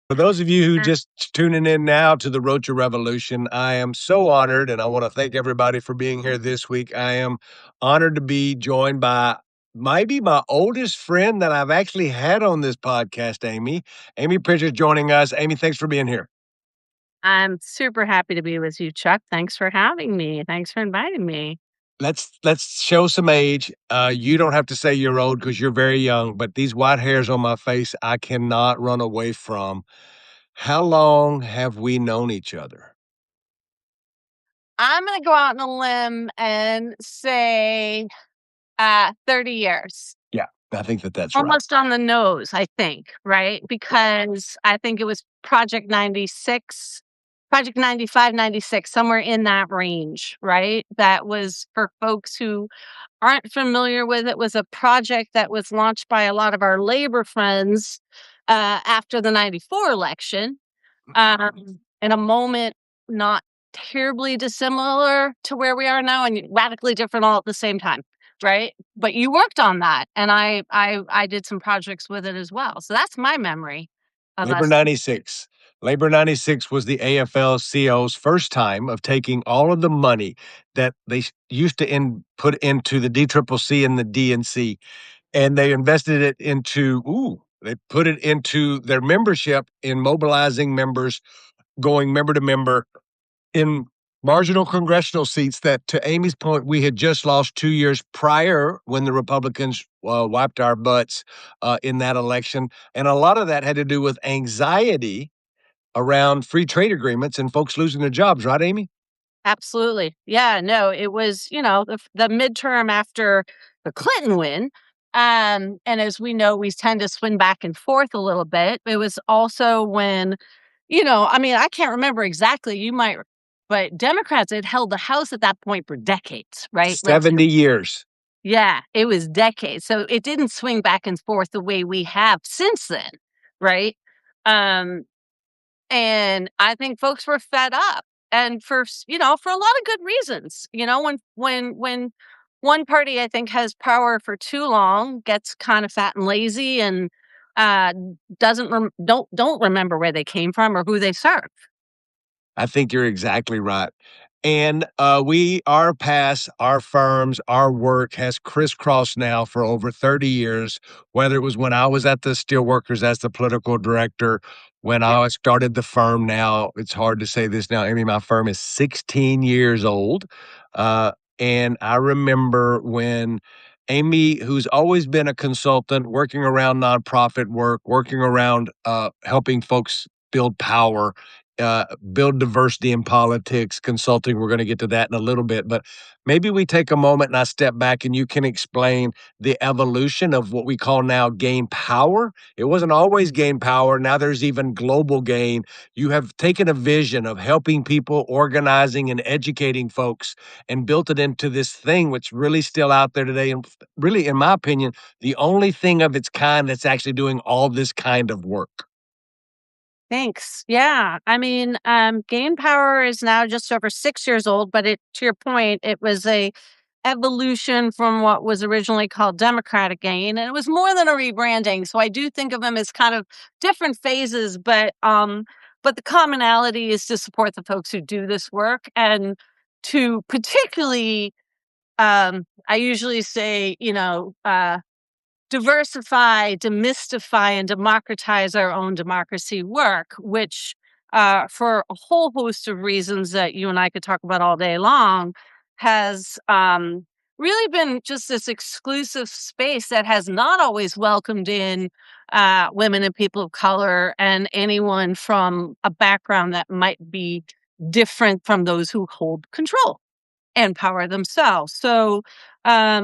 For those of you who just tuning in now to the Rocha Revolution, I am so honored, and I want to thank everybody for being here this week. I am honored to be joined by maybe my oldest friend that I've actually had on this podcast, Amy. Amy Pritchard joining us. Amy, thanks for being here. I'm super happy to be with you, Chuck. Thanks for having me. Thanks for inviting me. Let's show some age. You don't have to say you're old because you're very young, but these white hairs on my face, I cannot run away from. How long have we known each other? I'm going to go out on a limb and say 30 years. Yeah, I think that's right. Almost on the nose, I think, right? Because I think it was Project 96, Project 95, 96, somewhere in that range, right? That was for folks who aren't familiar with it, was a project that was launched by a lot of our labor friends after the 94 election, in a moment not terribly dissimilar to where we are now and radically different all at the same time, right? But you worked on that, and I did some projects with it as well. So that's my memory of Labor us. 96. Labor 96 was the AFL-CIO's first time of taking all of the money that they used to put into the DCCC and the DNC, and they invested it they put it into their membership in mobilizing members, going member to member in marginal congressional seats that, to Amy's point, we had just lost 2 years prior when the Republicans wiped our butts in that election. And a lot of that had to do with anxiety around free trade agreements and folks losing their jobs, right, Amy? Absolutely. Yeah, no, it was, the midterm after the Clinton win. And as we know, we tend to swing back and forth a little bit. It was also when, I mean, I can't remember exactly, you might, but Democrats had held the House at that point for decades, right? Like, 70 years. yeah, it was decades. So it didn't swing back and forth the way we have since then, right? Um, and I think folks were fed up and for a lot of good reasons. When one party I think has power for too long, gets kind of fat and lazy and uh doesn't don't remember where they came from or who they serve. I think you're exactly right. And our past, our firms, our work has crisscrossed now for over 30 years, whether it was when I was at the Steelworkers as the political director, when Yep. I started the firm now, it's hard to say this now, Amy, my firm is 16 years old. Uh, and I remember when Amy, who's always been a consultant, working around nonprofit work, working around helping folks build power, uh, build diversity in politics, consulting. We're going to get to that in a little bit, but maybe we take a moment and I step back and you can explain the evolution of what we call now gain power. It wasn't always gain power. Now there's even global gain. You have taken a vision of helping people, organizing and educating folks, and built it into this thing which really still out there today. And really, in my opinion, the only thing of its kind that's actually doing all this kind of work. Thanks. Yeah. I mean, Gain Power is now just over 6 years old, but to your point, it was a evolution from what was originally called Democratic Gain, and it was more than a rebranding. So I do think of them as kind of different phases, but the commonality is to support the folks who do this work and to particularly, I usually say, diversify, demystify, and democratize our own democracy work, which, for a whole host of reasons that you and I could talk about all day long, has really been just this exclusive space that has not always welcomed in women and people of color and anyone from a background that might be different from those who hold control and power themselves. So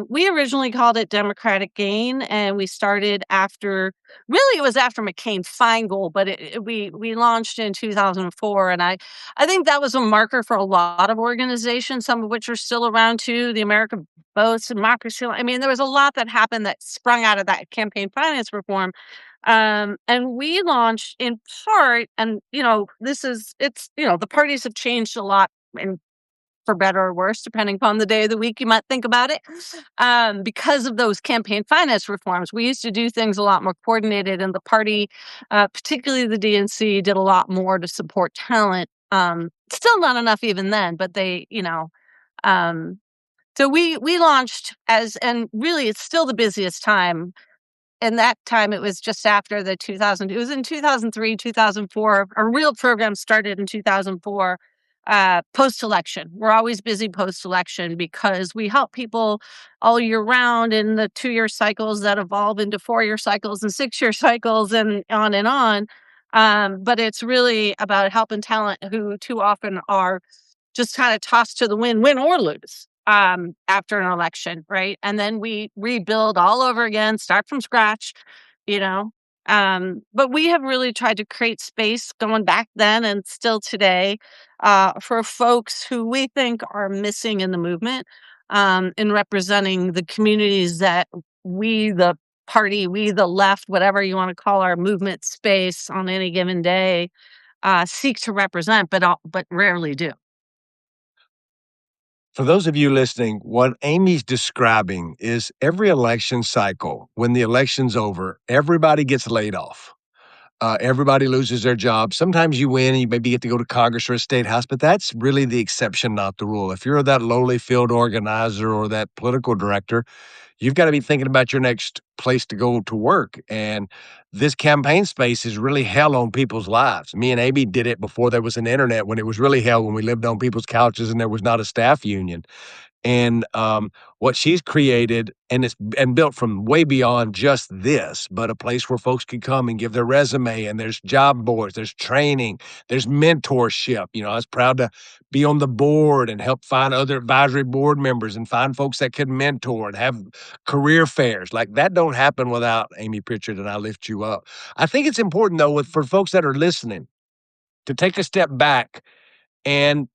we originally called it Democratic Gain, and we started after. Really, it was after McCain-Feingold, but we launched in 2004, and I think that was a marker for a lot of organizations, some of which are still around too. The American Votes, Democracy. I mean, there was a lot that happened that sprung out of that campaign finance reform. And we launched in part, and the parties have changed a lot in for better or worse, depending upon the day of the week you might think about it, because of those campaign finance reforms. We used to do things a lot more coordinated, and the party, particularly the DNC, did a lot more to support talent. Still not enough even then, but they, um, so we launched as, and really it's still the busiest time. And that time it was just after the 2000, it was in 2003, 2004. Our real program started in 2004, post-election. We're always busy post-election because we help people all year round in the 2-year cycles that evolve into 4-year cycles and 6-year cycles and on and on. But it's really about helping talent who too often are just kind of tossed to the wind, win or lose, after an election, right? And then we rebuild all over again, start from scratch, you know. But we have really tried to create space going back then and still today, for folks who we think are missing in the movement, in representing the communities that we, the party, we, the left, whatever you want to call our movement space on any given day, seek to represent, but rarely do. For those of you listening, what Amy's describing is every election cycle, when the election's over, everybody gets laid off. Everybody loses their job. Sometimes you win and you maybe get to go to Congress or a state house, but that's really the exception, not the rule. If you're that lowly field organizer or that political director, you've got to be thinking about your next place to go to work. And this campaign space is really hell on people's lives. Me and Amy did it before there was an internet, when it was really hell, when we lived on people's couches and there was not a staff union. And what she's created, and it's and built from way beyond just this, but a place where folks can come and give their resume, and there's job boards, there's training, there's mentorship. I was proud to be on the board and help find other advisory board members and find folks that could mentor and have career fairs. Like that don't happen without Amy Pritchard and I Lift You Up. I think it's important though, for folks that are listening, to take a step back and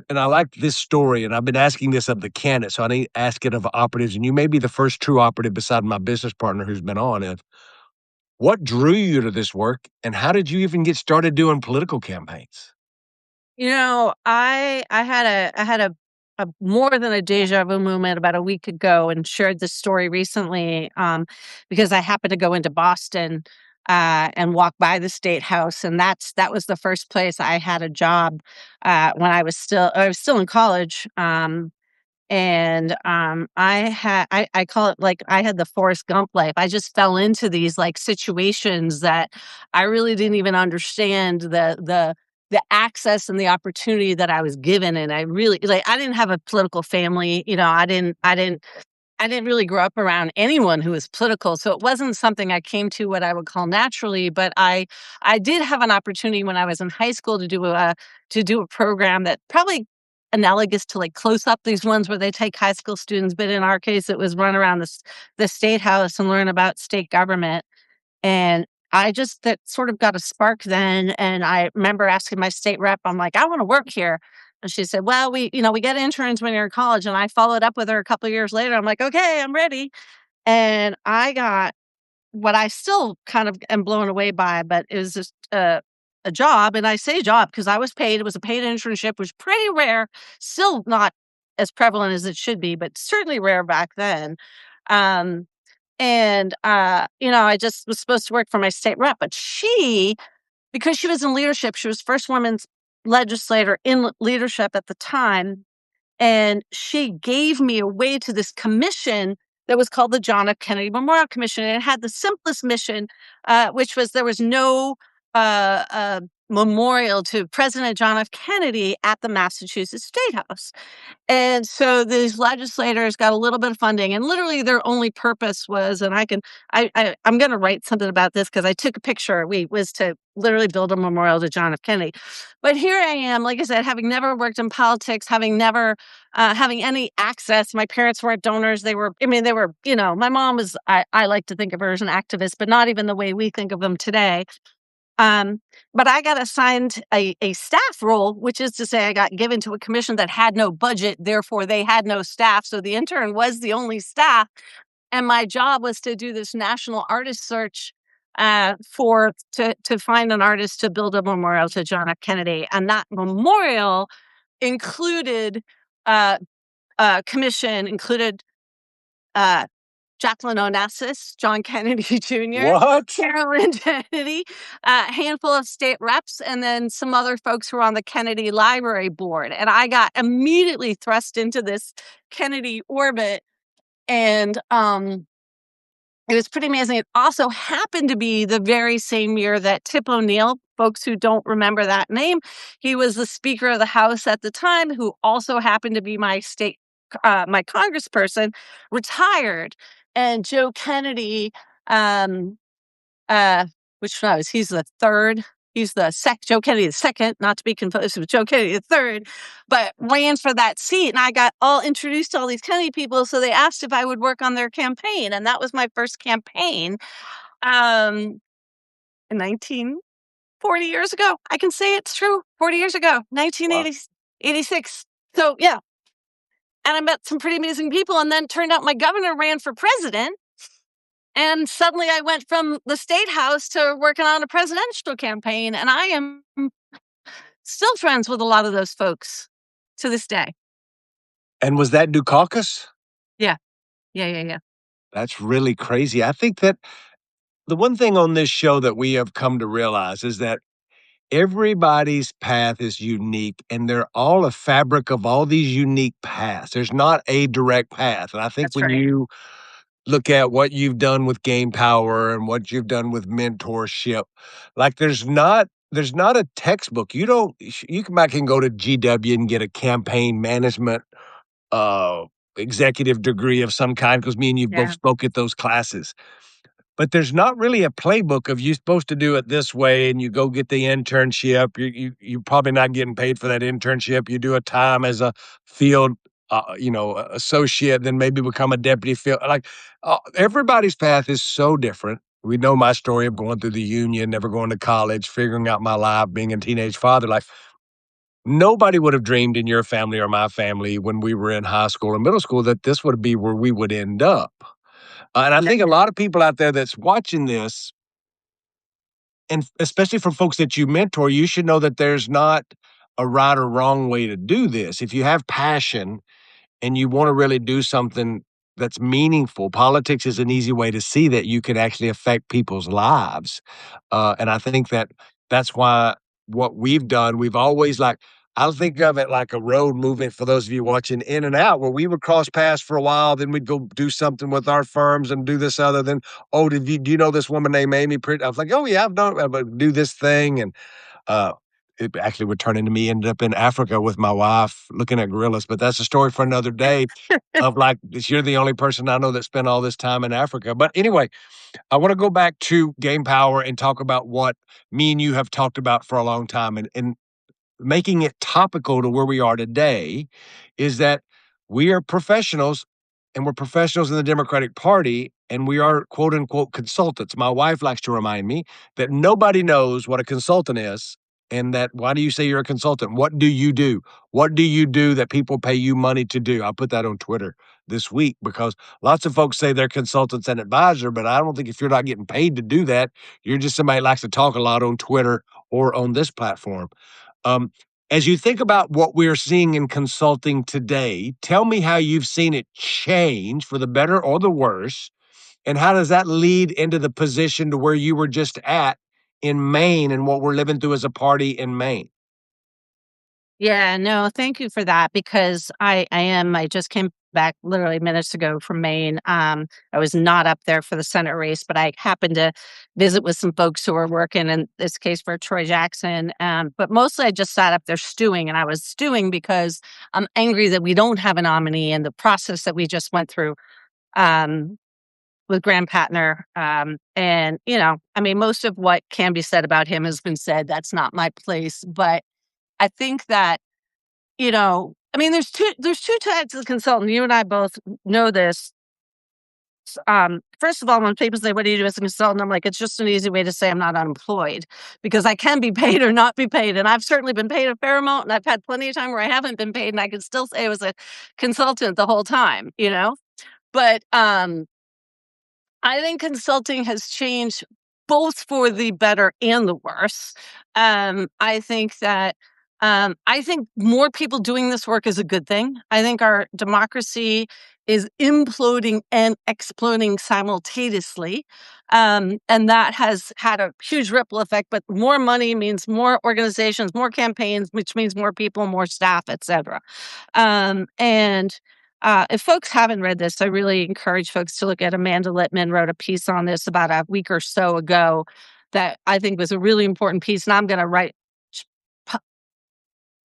and I like this story, and I've been asking this of the candidates, so I need to ask it of operatives, and you may be the first true operative beside my business partner who's been on it. What drew you to this work, and how did you even get started doing political campaigns? I had a more than a deja vu moment about a week ago and shared this story recently, because I happened to go into Boston, and walk by the state house, and that was the first place I had a job, when I was still in college. And I call it, like, I had the Forrest Gump life. I just fell into these, like, situations that I really didn't even understand the access and the opportunity that I was given, and I really, like, I didn't have a political family. I didn't really grow up around anyone who was political, so it wasn't something I came to what I would call naturally. But I did have an opportunity when I was in high school to do a program that probably analogous to, like, Close Up, these ones where they take high school students, but in our case, it was run around the state house and learn about state government. And I just that sort of got a spark then, and I remember asking my state rep, I'm like, "I wanna work here." And she said, "Well, we get interns when you're in college." And I followed up with her a couple of years later. I'm like, "Okay, I'm ready." And I got what I still kind of am blown away by, but it was just a job. And I say job because I was paid. It was a paid internship, which was pretty rare, still not as prevalent as it should be, but certainly rare back then. Um, and I just was supposed to work for my state rep, but because she was in leadership, she was first woman's legislator in leadership at the time, and she gave me away to this commission that was called the John F. Kennedy Memorial Commission, and it had the simplest mission, which was there was no memorial to President John F. Kennedy at the Massachusetts State House. And so these legislators got a little bit of funding, and literally their only purpose was, and I'm going to write something about this because I took a picture. We was to literally build a memorial to John F. Kennedy. But here I am, like I said, having never worked in politics, having never having any access. My parents weren't donors. They were, my mom was. I like to think of her as an activist, but not even the way we think of them today. Um, but I got assigned a staff role, which is to say I got given to a commission that had no budget, therefore they had no staff. So the intern was the only staff. And my job was to do this national artist search, to find an artist to build a memorial to John F. Kennedy. And that memorial included uh, commission included uh, Jacqueline Onassis, John Kennedy Jr., What? Carolyn Kennedy, a handful of state reps, and then some other folks who were on the Kennedy Library Board. And I got immediately thrust into this Kennedy orbit, and it was pretty amazing. It also happened to be the very same year that Tip O'Neill, folks who don't remember that name, he was the Speaker of the House at the time, who also happened to be my congressperson, retired. And Joe Kennedy, um, uh, which one was he's the third. He's Joe Kennedy the second, not to be confused with Joe Kennedy the third, but ran for that seat. And I got all introduced to all these Kennedy people. So they asked if I would work on their campaign. And that was my first campaign in 40 years ago. I can say it's true. 40 years ago, Wow. 1986. So, yeah. And I met some pretty amazing people. And then turned out my governor ran for president. And suddenly I went from the state house to working on a presidential campaign. And I am still friends with a lot of those folks to this day. And was that Dukakis? Yeah. Yeah. Yeah. Yeah. That's really crazy. I think that the one thing on this show that we have come to realize is that everybody's path is unique, and they're all a fabric of all these unique paths. There's not a direct path. And I think That's when right. you look at what you've done with Game Power and what you've done with mentorship, like there's not a textbook. You can back and go to GW and get a campaign management uh executive degree of some kind because me and you both Yeah. spoke at those classes. But there's not really a playbook of you're supposed to do it this way, and you go get the internship. You're probably not getting paid for that internship. You do a time as a field, associate, then maybe become a deputy field. Like everybody's path is so different. We know my story of going through the union, never going to college, figuring out my life, being a teenage father. Like nobody would have dreamed in your family or my family when we were in high school and middle school that this would be where we would end up. And I No. think a lot of people out there that's watching this, and especially for folks that you mentor, you should know that there's not a right or wrong way to do this. If you have passion and you want to really do something that's meaningful, politics is an easy way to see that you can actually affect people's lives. And I think that that's why what we've done, we've always like, I'll think of it like a road movement for those of you watching In and Out, where we would cross paths for a while, then we'd go do something with our firms and do this other. Then, oh, do you know this woman named Amy Pritchard? I was like, oh yeah, I've known, but do this thing, and uh, it actually would turn into me ended up in Africa with my wife looking at gorillas, but that's a story for another day of like, you're the only person I know that spent all this time in Africa. But anyway, I want to go back to Game Power and talk about what me and you have talked about for a long time. And making it topical to where we are today is that we are professionals and we're professionals in the Democratic Party and we are quote unquote consultants. My wife likes to remind me that nobody knows what a consultant is and that why do you say you're a consultant? What do you do? What do you do that people pay you money to do? I'll put that on Twitter this week because lots of folks say they're consultants and advisor, but I don't think if you're not getting paid to do that, you're just somebody who likes to talk a lot on Twitter or on this platform. Um, as you think about what we're seeing in consulting today, tell me how you've seen it change for the better or the worse, and how does that lead into the position to where you were just at in Maine and what we're living through as a party in Maine? Yeah, no, thank you for that because I just came back literally minutes ago from Maine. I was not up there for the Senate race, but I happened to visit with some folks who were working in this case for Troy Jackson. But mostly I just sat up there stewing, and I was stewing because I'm angry that we don't have a nominee and the process that we just went through um, with Graham Patner. And I mean, most of what can be said about him has been said. That's not my place, but I think that I mean, there's two types of consultant. You and I both know this. First of all, when people say, "What do you do as a consultant?" I'm like, it's just an easy way to say I'm not unemployed because I can be paid or not be paid, and I've certainly been paid a fair amount, and I've had plenty of time where I haven't been paid, and I can still say I was a consultant the whole time. But I think consulting has changed both for the better and the worse. I think that I think more people doing this work is a good thing. I think our democracy is imploding and exploding simultaneously. And that has had a huge ripple effect, but more money means more organizations, more campaigns, which means more people, more staff, etc. And if folks haven't read this, I really encourage folks to look at Amanda Littman wrote a piece on this about a week or so ago that I think was a really important piece. And I'm going to write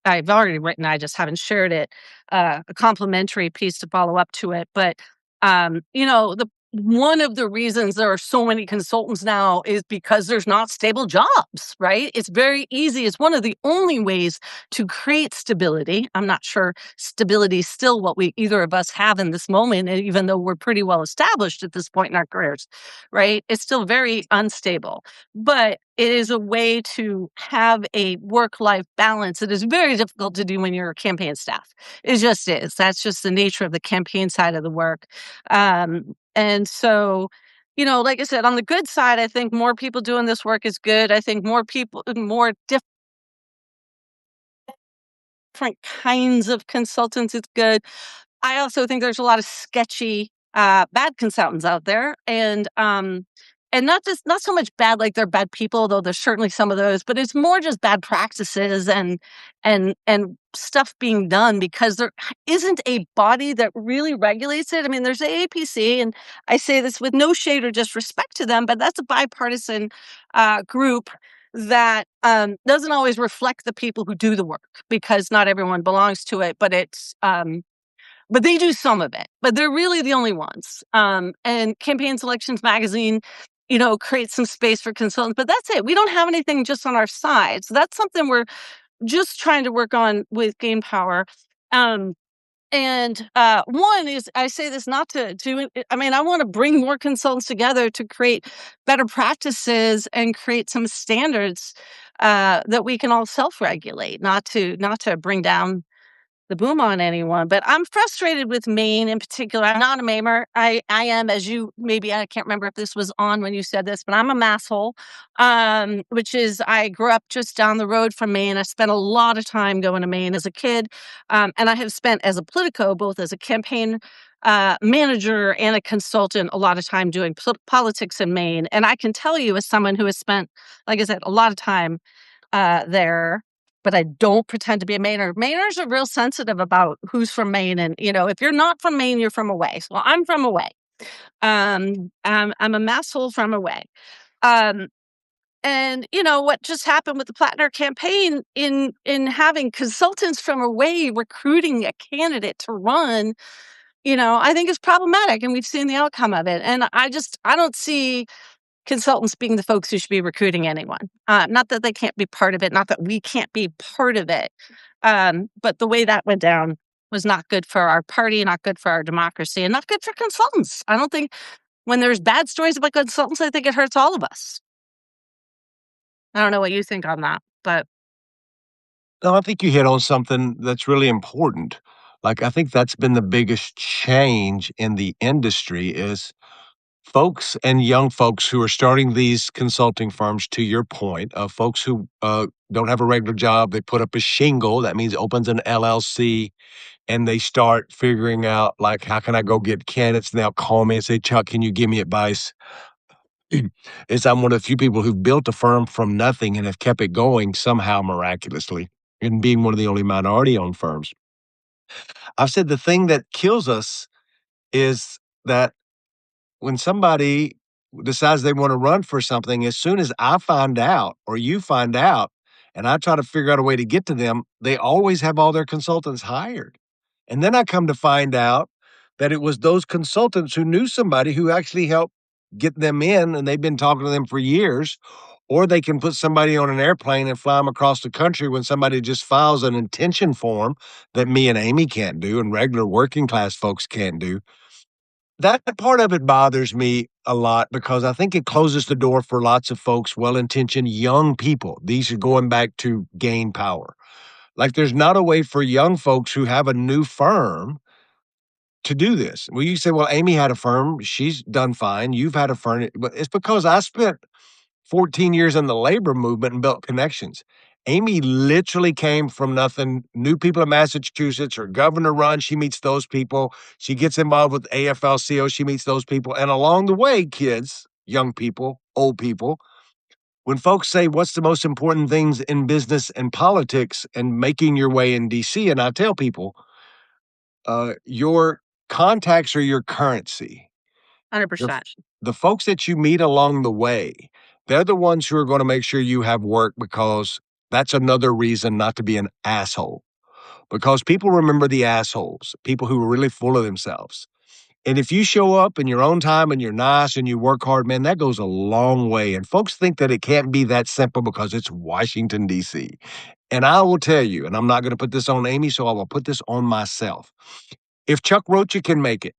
I've already written, I just haven't shared it, a complimentary piece to follow up to it. But, the one of the reasons there are so many consultants now is because there's not stable jobs, right? It's very easy. It's one of the only ways to create stability. I'm not sure stability is still what we either of us have in this moment, even though we're pretty well established at this point in our careers, right? It's still very unstable. But it is a way to have a work-life balance that is very difficult to do when you're a campaign staff. It just is. That's just the nature of the campaign side of the work. And so, like I said, on the good side, I think more people doing this work is good. I think more different kinds of consultants is good. I also think there's a lot of sketchy, bad consultants out there, and not so much bad like they're bad people, though there's certainly some of those, but it's more just bad practices and stuff being done because there isn't a body that really regulates it. I mean, there's AAPC, and I say this with no shade or disrespect to them, but that's a bipartisan group that doesn't always reflect the people who do the work because not everyone belongs to it, but they do some of it, but they're really the only ones. And Campaign Selections Magazine, creates some space for consultants, but that's it. We don't have anything just on our side. So that's something we're just trying to work on with Gain Power. Um, and one is, I say this not to, I mean, I want to bring more consultants together to create better practices and create some standards that we can all self-regulate, not to bring down the boom on anyone, but I'm frustrated with Maine in particular. I'm not a Mainer. I am, as you maybe I can't remember if this was on when you said this, but I'm a masshole, which is I grew up just down the road from Maine. I spent a lot of time going to Maine as a kid, and I have spent as a politico, both as a campaign manager and a consultant, a lot of time doing politics in Maine. And I can tell you, as someone who has spent, like I said, a lot of time there, but I don't pretend to be a Mainer. Mainers are real sensitive about who's from Maine, and if you're not from Maine, you're from away. So I'm from away. I'm a masshole from away. Um, and what just happened with the Plattner campaign in having consultants from away recruiting a candidate to run, I think is problematic, and we've seen the outcome of it. And I don't see consultants being the folks who should be recruiting anyone. Not that they can't be part of it, not that we can't be part of it. But the way that went down was not good for our party, not good for our democracy, and not good for consultants. I don't think when there's bad stories about consultants, I think it hurts all of us. I don't know what you think on that, but No, I think you hit on something that's really important. Like, I think that's been the biggest change in the industry is folks and young folks who are starting these consulting firms, to your point, of folks who, don't have a regular job, they put up a shingle, that means opens an LLC, and they start figuring out, like, "How can I go get candidates?" And they'll call me and say, "Chuck, can you give me advice?" Is I'm one of the few people who've built a firm from nothing and have kept it going somehow miraculously, and being one of the only minority-owned firms. I've said the thing that kills us is that when somebody decides they wanna run for something, as soon as I find out or you find out, and I try to figure out a way to get to them, they always have all their consultants hired. And then I come to find out that it was those consultants who knew somebody who actually helped get them in, and they've been talking to them for years, or they can put somebody on an airplane and fly them across the country when somebody just files an intention form that me and Amy can't do and regular working class folks can't do. That part of it bothers me a lot because I think it closes the door for lots of folks, well-intentioned young people. These are going back to gain power. Like, there's not a way for young folks who have a new firm to do this. Well, you say, "Well, Amy had a firm. She's done fine. You've had a firm." But it's because I spent 14 years in the labor movement and built connections. Amy literally came from nothing, knew people in Massachusetts. Her governor run, she meets those people. She gets involved with AFL-CIO, she meets those people. And along the way, kids, young people, old people, when folks say, what's the most important things in business and politics and making your way in DC? And I tell people, your contacts are your currency. The, 100%. f- the folks that you meet along the way, they're the ones who are going to make sure you have work because that's another reason not to be an asshole. Because people remember the assholes, people who are really full of themselves. And if you show up in your own time and you're nice and you work hard, man, that goes a long way. And folks think that it can't be that simple because it's Washington, D.C. And I will tell you, and I'm not going to put this on Amy, so I will put this on myself. If Chuck Rocha can make it,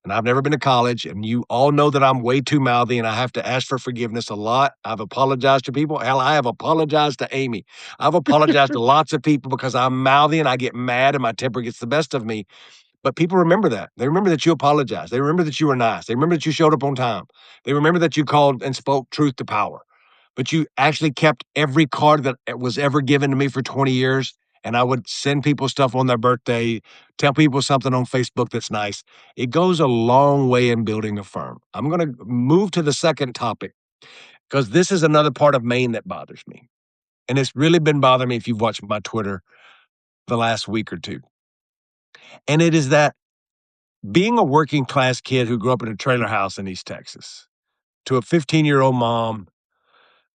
and I've never been to college, and you all know that I'm way too mouthy and I have to ask for forgiveness a lot. I've apologized to people. Hell, I have apologized to Amy. I've apologized to lots of people because I'm mouthy and I get mad and my temper gets the best of me. But people remember that. They remember that you apologized. They remember that you were nice. They remember that you showed up on time. They remember that you called and spoke truth to power. But you actually kept every card that was ever given to me for 20 years. And I would send people stuff on their birthday, tell people something on Facebook that's nice. It goes a long way in building a firm. I'm going to move to the second topic because this is another part of Maine that bothers me. And it's really been bothering me if you've watched my Twitter the last week or two. And it is that being a working class kid who grew up in a trailer house in East Texas to a 15-year-old mom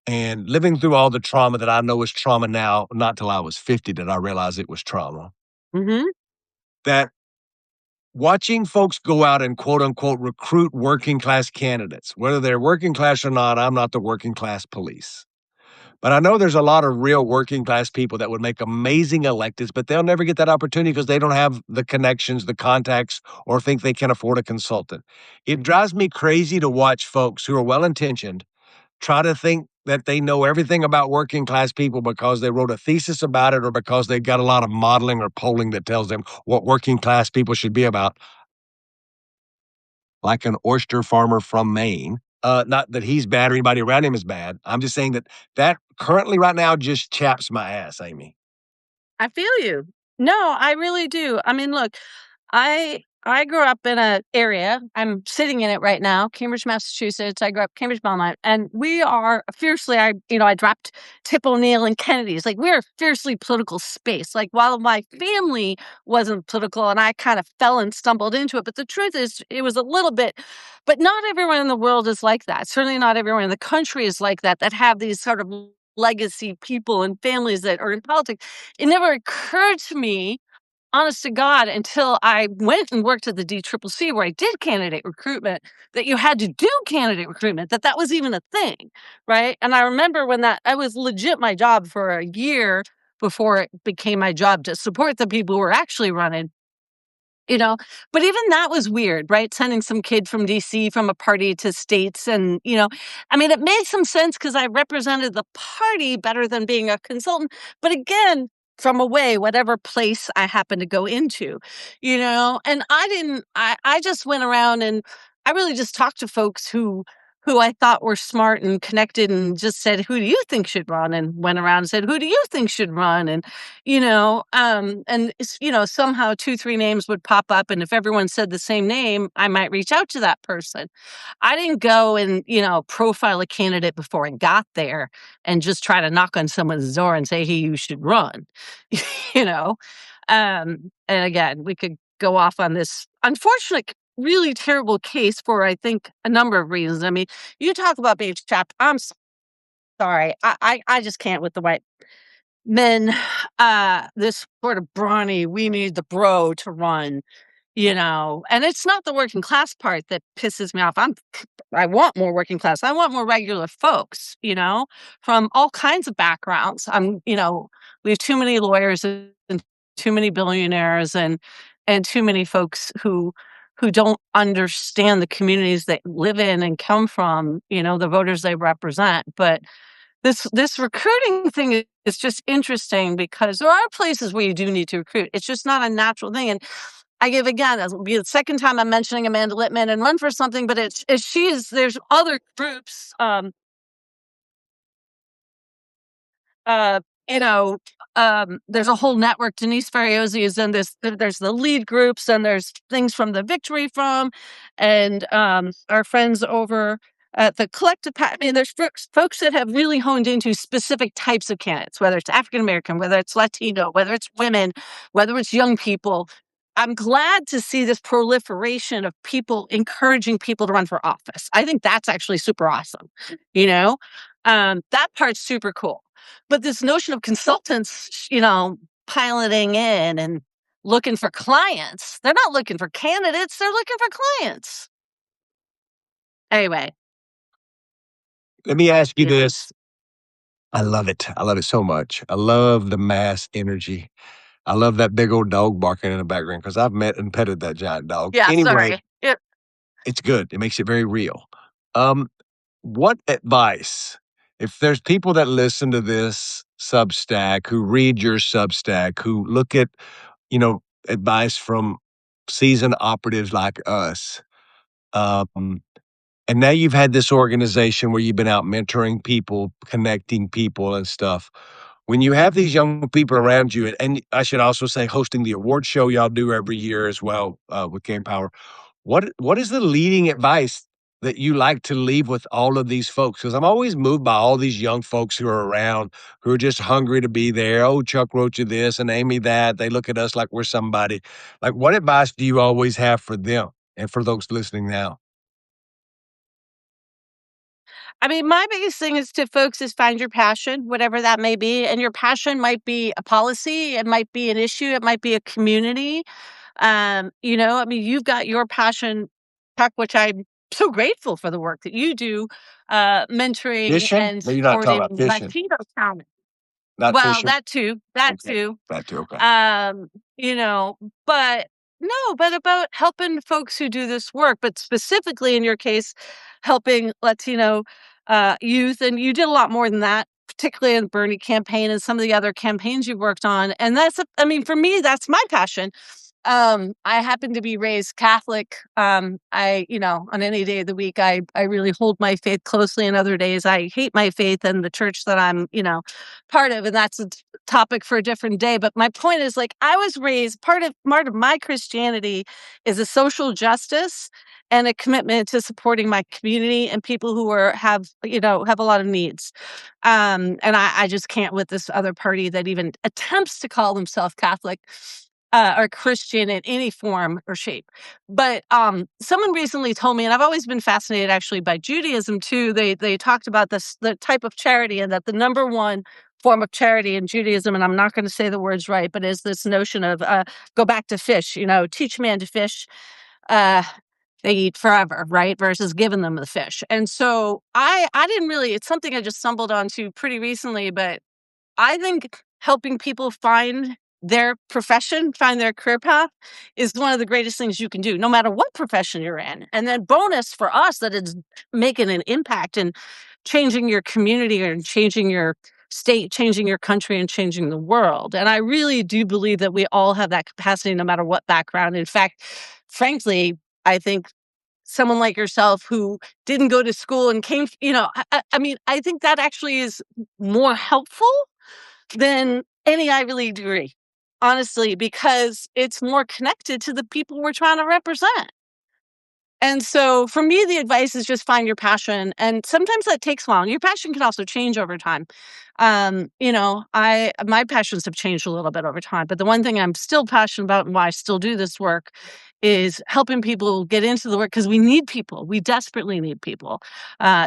and living through all the trauma that I know is trauma now, not till I was 50 did I realize it was trauma, Mhm. that watching folks go out and quote unquote recruit working class candidates, whether they're working class or not, I'm not the working class police. But I know there's a lot of real working class people that would make amazing electeds, but they'll never get that opportunity because they don't have the connections, the contacts, or think they can afford a consultant. It drives me crazy to watch folks who are well intentioned try to think that they know everything about working class people because they wrote a thesis about it or because they've got a lot of modeling or polling that tells them what working class people should be about, like an oyster farmer from Maine. Not that he's bad or anybody around him is bad. I'm just saying that that currently right now just chaps my ass, Amy. I feel you. No, I really do. I mean, look, I grew up in a area. I'm sitting in it right now, Cambridge, Massachusetts. I grew up Cambridge, Belmont, and we are fiercely. I dropped Tip O'Neill and Kennedy's. Like we're a fiercely political space. Like while my family wasn't political, and I kind of fell and stumbled into it, but the truth is, it was a little bit. But not everyone in the world is like that. Certainly, not everyone in the country is like that. That have these sort of legacy people and families that are in politics. It never occurred to me, honest to God, until I went and worked at the DCCC where I did candidate recruitment, that you had to do candidate recruitment, that was even a thing, right? And I remember when that was legit my job for a year before it became my job to support the people who were actually running. You know, but even that was weird, right? Sending some kid from DC from a party to states and, I mean, it made some sense because I represented the party better than being a consultant. But again, from away, whatever place I happened to go into, and I just went around and I really just talked to folks who I thought were smart and connected and just said, who do you think should run? And went around and said, who do you think should run? And somehow 2, 3 names would pop up, and if everyone said the same name, I might reach out to that person. I didn't go and, profile a candidate before I got there and just try to knock on someone's door and say, "Hey, you should run." You know? And again, we could go off on this unfortunate, really terrible case for, I think, a number of reasons. I mean, you talk about being trapped. I'm sorry. I just can't with the white men, this sort of brawny, we need the bro to run, and it's not the working class part that pisses me off. I want more working class. I want more regular folks, from all kinds of backgrounds. We have too many lawyers and too many billionaires and too many folks who don't understand the communities they live in and come from, the voters they represent. But this recruiting thing is just interesting because there are places where you do need to recruit. It's just not a natural thing. And I give again, this will be the second time I'm mentioning Amanda Littman and Run for Something, but there's other groups, you know, there's a whole network. Denise Fariozzi is in this. There's the lead groups, and there's things from the Victory From, and our friends over at the Collective. I mean, there's folks that have really honed into specific types of candidates, whether it's African American, whether it's Latino, whether it's women, whether it's young people. I'm glad to see this proliferation of people encouraging people to run for office. I think that's actually super awesome. You know, that part's super cool. But this notion of consultants, piloting in and looking for clients, they're not looking for candidates, they're looking for clients. Anyway, Let me ask you yeah. this. I love it. I love it so much. I love the mass energy. I love that big old dog barking in the background because I've met and petted that giant dog. Yeah, Anyway, sorry. Yeah. it's good. It makes it very real. Um, what advice, if there's people that listen to this Substack, who read your Substack, who look at, advice from seasoned operatives like us, um, and now you've had this organization where you've been out mentoring people, connecting people and stuff. When you have these young people around you, and I should also say hosting the award show y'all do every year as well, with Game Power, what is the leading advice that you like to leave with all of these folks? Because 'Cause I'm always moved by all these young folks who are around, who are just hungry to be there. "Oh, Chuck Rocha this and Amy that." They look at us like we're somebody. Like, what advice do you always have for them and for those listening now? I mean, my biggest thing is to folks is find your passion, whatever that may be. And your passion might be a policy, it might be an issue, it might be a community. I mean, you've got your passion, Puck, which I'm so grateful for the work that you do, mentoring Fishing? and No, you're not talking supporting about fishing. Latino talent. Not Well, fishing? that too, that Okay. too. That too, okay. Um, you know, but no, but about helping folks who do this work, but specifically in your case, helping Latino youth. And you did a lot more than that, particularly in the Bernie campaign and some of the other campaigns you worked on. And I mean, for me, that's my passion. I happen to be raised Catholic. On any day of the week, I really hold my faith closely, and other days I hate my faith and the church that I'm, part of, and that's a topic for a different day. But my point is, like, I was raised part of my Christianity is a social justice and a commitment to supporting my community and people who have a lot of needs. And I just can't with this other party that even attempts to call themselves Catholic or Christian in any form or shape. But someone recently told me, and I've always been fascinated actually by Judaism too. They talked about the type of charity, and that the number one form of charity in Judaism, and I'm not going to say the words right, but is this notion of go back to fish. Teach man to fish. Uh, they eat forever, right? Versus giving them the fish. And so I didn't really. It's something I just stumbled onto pretty recently, but I think helping people find their profession, find their career path is one of the greatest things you can do, no matter what profession you're in. And then bonus for us that it's making an impact and changing your community and changing your state, changing your country and changing the world. And I really do believe that we all have that capacity no matter what background. In fact, frankly, I think someone like yourself who didn't go to school and came, I mean, I think that actually is more helpful than any Ivy League degree, honestly, because it's more connected to the people we're trying to represent. And so for me, the advice is just find your passion. And sometimes that takes a while. Your passion can also change over time. My passions have changed a little bit over time, but the one thing I'm still passionate about and why I still do this work is helping people get into the work because we need people. We desperately need people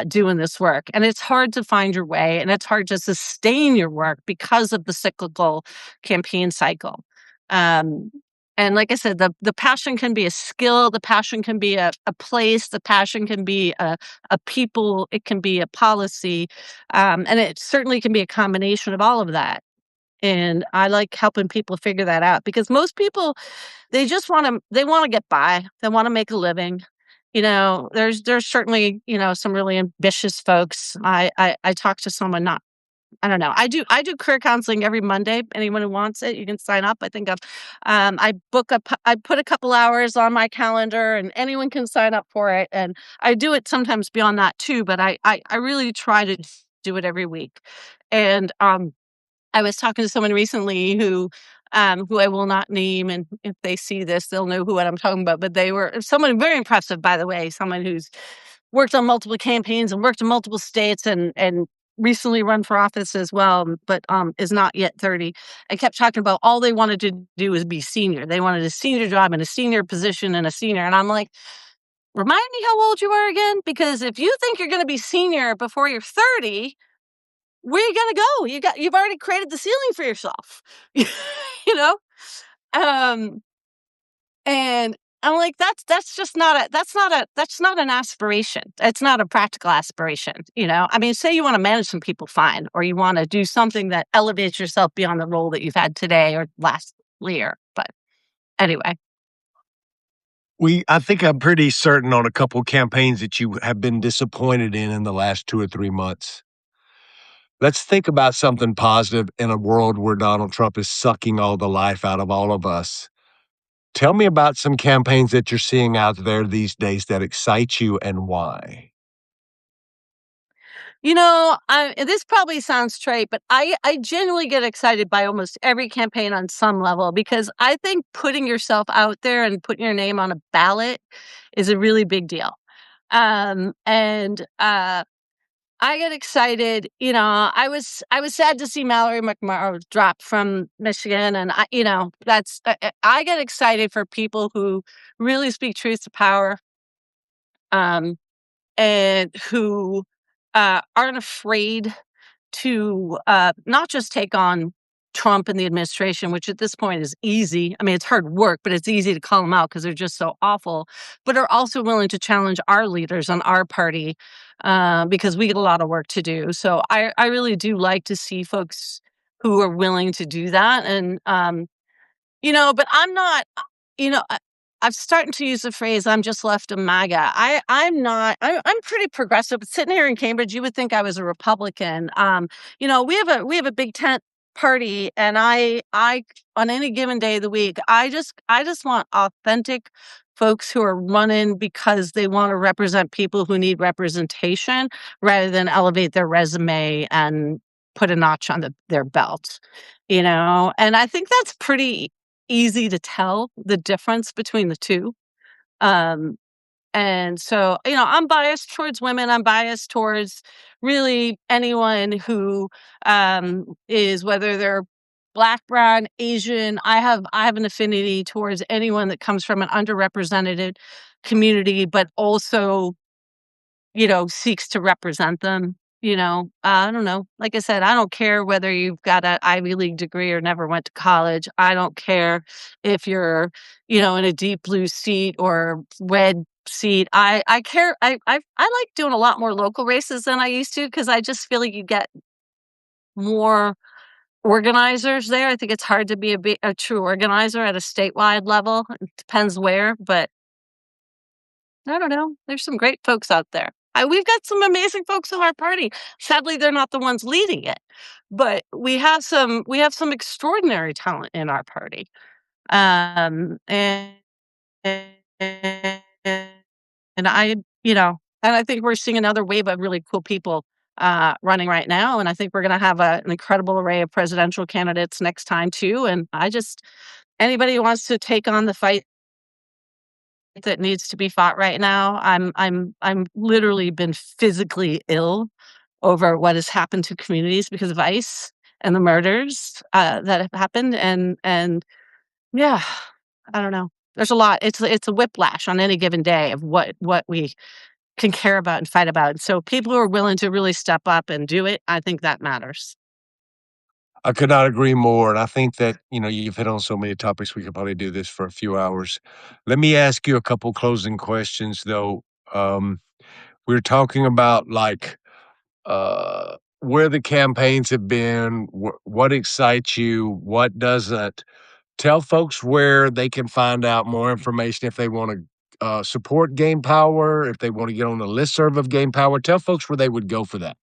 doing this work. And it's hard to find your way and it's hard to sustain your work because of the cyclical campaign cycle. Um, and like I said, the passion can be a skill, the passion can be a place, the passion can be a people, it can be a policy, and it certainly can be a combination of all of that. And I like helping people figure that out because most people they want to get by, they want to make a living. There's certainly some really ambitious folks. I talked to someone not I don't know. I do career counseling every Monday. Anyone who wants it, you can sign up. I think I put a couple hours on my calendar and anyone can sign up for it. And I do it sometimes beyond that too, but I really try to do it every week. And I was talking to someone recently who I will not name, and if they see this, they'll know who what I'm talking about, but they were someone very impressive, by the way, someone who's worked on multiple campaigns and worked in multiple states and recently run for office as well, but, is not yet 30. I kept talking about all they wanted to do was be senior. They wanted a senior job and a senior position and a senior, and I'm like, "Remind me how old you are again? Because if you think you're gonna be senior before you're 30, where you gonna go? You've already created the ceiling for yourself." You know? Um, and I'm like, that's just not a that's not an aspiration. It's not a practical aspiration, you know? I mean, say you wanna manage some people, fine, or you wanna do something that elevates yourself beyond the role that you've had today or last year, but anyway. I think I'm pretty certain on a couple campaigns that you have been disappointed in the last 2 or 3 months. Let's think about something positive in a world where Donald Trump is sucking all the life out of all of us. Tell me about some campaigns that you're seeing out there these days that excite you and why. You know, this probably sounds trite, but I genuinely get excited by almost every campaign on some level because I think putting yourself out there and putting your name on a ballot is a really big deal. And I get excited. You know, I was sad to see Mallory McMorrow drop from Michigan, and I get excited for people who really speak truth to power. Um, and who aren't afraid to not just take on Trump and the administration, which at this point is easy. I mean, it's hard work, but it's easy to call them out because they're just so awful, but are also willing to challenge our leaders on our party because we get a lot of work to do. So I really do like to see folks who are willing to do that. And but I'm not, you know, I'm starting to use the phrase "I'm just left of MAGA." I'm not. I'm pretty progressive. But sitting here in Cambridge, you would think I was a Republican. We have a big tent party, and I on any given day of the week, I just want authentic folks who are running because they want to represent people who need representation rather than elevate their resume and put a notch on their belt. And I think that's pretty easy to tell the difference between the 2. Um, and so, I'm biased towards women. I'm biased towards really anyone who is whether they're Black, brown, Asian. I have an affinity towards anyone that comes from an underrepresented community, but also seeks to represent them. I don't know. Like I said, I don't care whether you've got an Ivy League degree or never went to college. I don't care if you're, in a deep blue seat or red seat. I care. I like doing a lot more local races than I used to because I just feel like you get more organizers there. I think it's hard to be a true organizer at a statewide level. It depends where, but I don't know. There's some great folks out there. We've got some amazing folks in our party. Sadly, they're not the ones leading it, but we have some extraordinary talent in our party. And and I, and I think we're seeing another wave of really cool people running right now. And I think we're going to have an incredible array of presidential candidates next time too. And anybody who wants to take on the fight that needs to be fought right now. I'm literally been physically ill over what has happened to communities because of ICE and the murders that have happened. And yeah, I don't know. There's a lot. It's a whiplash on any given day of what we can care about and fight about. So people who are willing to really step up and do it, I think that matters. I could not agree more, and I think that, you've hit on so many topics, we could probably do this for a few hours. Let me ask you a couple closing questions, though. We're talking about, like, where the campaigns have been, what excites you, what doesn't. Tell folks where they can find out more information if they wanna, support Gain Power, if they wanna get on the listserv of Gain Power. Tell folks where they would go for that.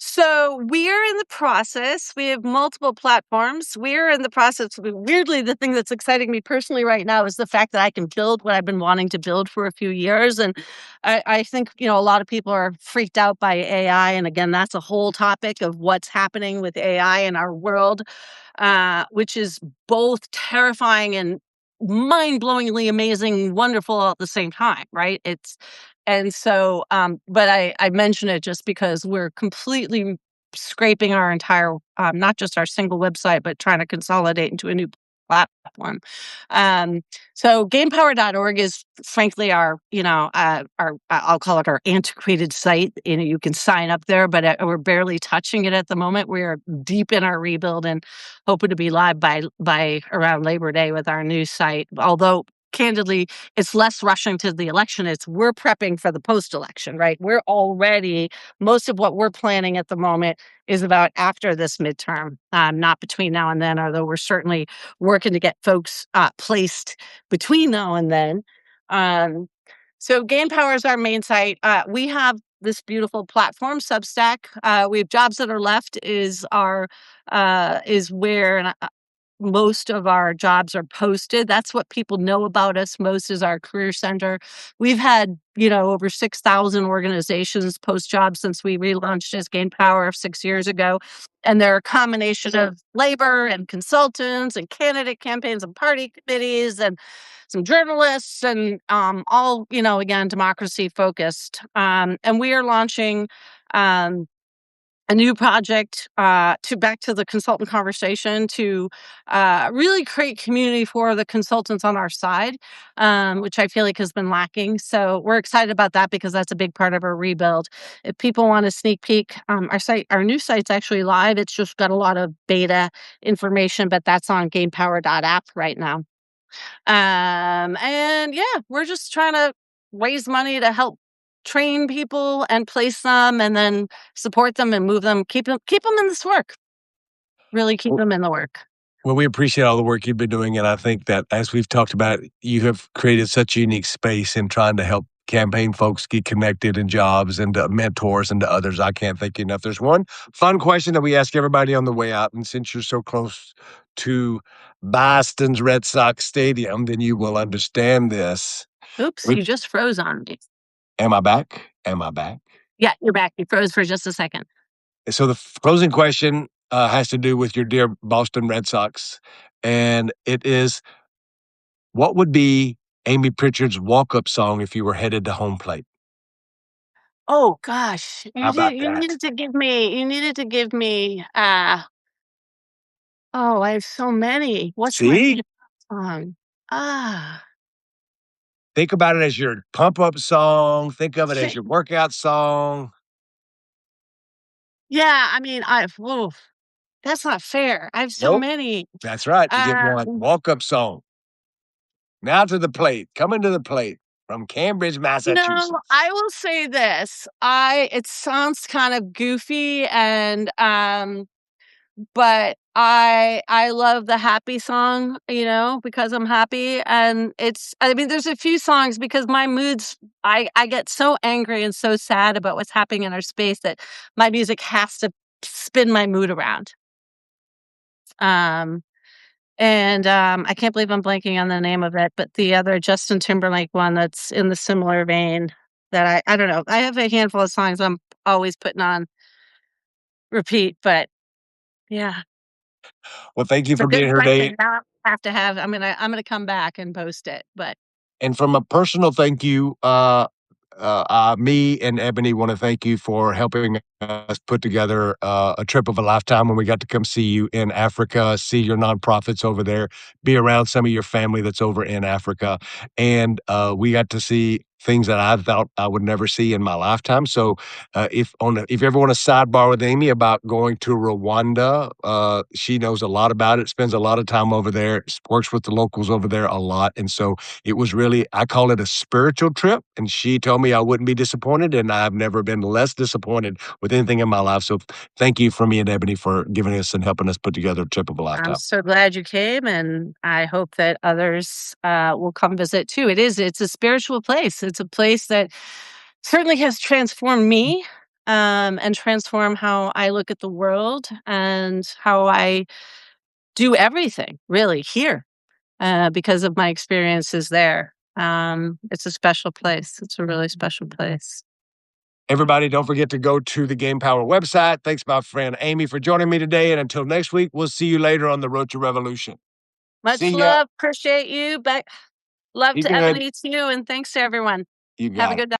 So we're in the process. We have multiple platforms. We're in the process. Weirdly, the thing that's exciting me personally right now is the fact that I can build what I've been wanting to build for a few years. And I think, a lot of people are freaked out by AI. And again, that's a whole topic of what's happening with AI in our world, which is both terrifying and mind-blowingly amazing, wonderful all at the same time, right? But I mention it just because we're completely scraping our entire, not just our single website, but trying to consolidate into a new platform. Um, so gamepower.org is frankly our I'll call it our antiquated site. You can sign up there, but we're barely touching it at the moment. We're deep in our rebuild and hoping to be live by around Labor Day with our new site. Although candidly, it's less rushing to the election. We're prepping for the post-election, right? Most of what we're planning at the moment is about after this midterm, not between now and then, although we're certainly working to get folks placed between now and then. Um, so Gain Power is our main site. We have this beautiful platform, Substack. We have Jobs That Are Left is where, and most of our jobs are posted. That's what people know about us most, is our career center. We've had, over 6,000 organizations post jobs since we relaunched as Gain Power 6 years ago. And they're a combination of labor and consultants and candidate campaigns and party committees and some journalists and all, again, democracy focused. And we are launching a new project to back to the consultant conversation to really create community for the consultants on our side, which I feel like has been lacking. So we're excited about that because that's a big part of our rebuild. If people want a sneak peek, our new site's actually live. It's just got a lot of beta information, but that's on gamepower.app right now. And yeah, we're just trying to raise money to help train people and place them and then support them and move them, keep them in this work. Really keep them in the work. Well, we appreciate all the work you've been doing, and I think that as we've talked about, you have created such a unique space in trying to help campaign folks get connected in jobs and to mentors and to others. I can't thank you enough. There's one fun question that we ask everybody on the way out, and since you're so close to Boston's Red Sox Stadium, then you will understand this. Oops, you Which, just froze on me. am I back? Am I back? Yeah, you're back. You froze for just a second. So the closing question has to do with your dear Boston Red Sox, and it is, what would be Amy Pritchard's walk-up song if you were headed to home plate? Oh gosh, How about you that? needed to give me. Oh, I have so many. What's my See? favorite song? Ah, Think about it as your pump-up song, think of it as shit. your workout song. Yeah, I mean, whoa, that's not fair. I have so Nope, many. that's right, you get Uh, one. Walk-up song. Now to the plate, coming to the plate from Cambridge, Massachusetts. I will say this. It sounds kind of goofy and but I love the happy song, because I'm happy. And I mean, there's a few songs because my moods, I get so angry and so sad about what's happening in our space that my music has to spin my mood around. Um I can't believe I'm blanking on the name of it, but the other Justin Timberlake one that's in the similar vein that I don't know. I have a handful of songs I'm always putting on repeat, but yeah, Well, thank you it's a for good being here question. today. Now I have to have I'm gonna come back and post it, but And from a personal thank you, me and Ebony want to thank you for helping us put together a trip of a lifetime when we got to come see you in Africa, see your nonprofits over there, be around some of your family that's over in Africa. And we got to see things that I thought I would never see in my lifetime. So if you ever want to sidebar with Amy about going to Rwanda, she knows a lot about it, spends a lot of time over there, works with the locals over there a lot. And so it was really, I call it a spiritual trip, and she told me I wouldn't be disappointed, and I've never been less disappointed with anything in my life. So thank you from me and Ebony for giving us and helping us put together a trip of a I'm lifetime. so glad you came, and I hope that others will come visit too. It's a spiritual place. It's a place that certainly has transformed me. and transform how I look at the world and how I do everything really here, because of my experiences there. It's a special place. It's a really special place. Everybody, don't forget to go to the Game Power website. Thanks, my friend Amy, for joining me today. And until next week, we'll see you later on the Rocha Revolution. Much See ya. love. Appreciate you. Love Be to good. Ebony too. And thanks to everyone. You Have a got it. good night.